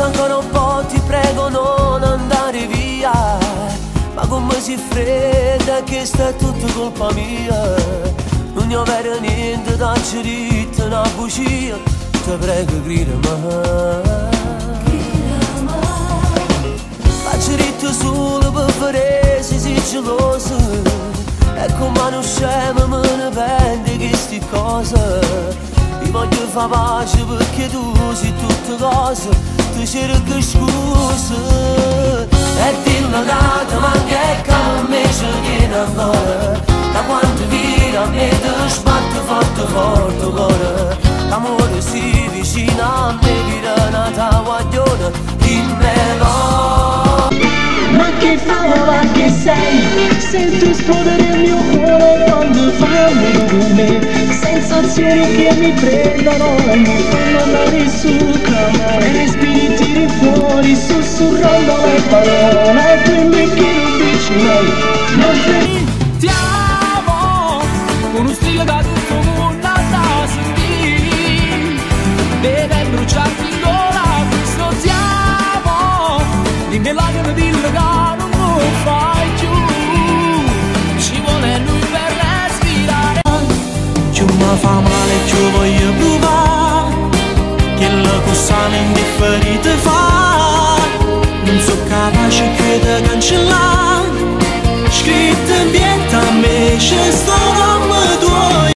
Aspetta ancora un po', ti prego non andare via. Ma come si fredda che sta è tutto colpa mia. Non ne ho vero niente da cerita, una bugia. Ti prego grida mai. Faccio ritto solo per fare se sei geloso. E come non scema me ne pende queste cose. Io voglio fare pace perché tu sei tutte cose. Ti cerco scuse. E dillo che ti manca e che a me ci tiene ancora. Da quanto vita a me ti sbatte forte forte cuore. L'amore si vicina a me vira una taguaglione. Dimmelo. Ma che favola che sei, sento esplodere il mio cuore quando parli con me. Sensazioni che mi prendono e mi fanno andare su cama. Respiri, tiri fuori sussurrando le parole. E poi mi chiedo vicino. Ti amo, con un stile da tutto mondo da sentire. Deve bruciarti in gola questo ti amo. Dimmi lacrime di legare non lo fai più. Ci vuole lui per respirare. Ciò mi fa male, ciò voglio provare. Che la cosa indifferita fa. Non so capace che ti cancellare. Scritto in bianco a me c'è sto nome tuo.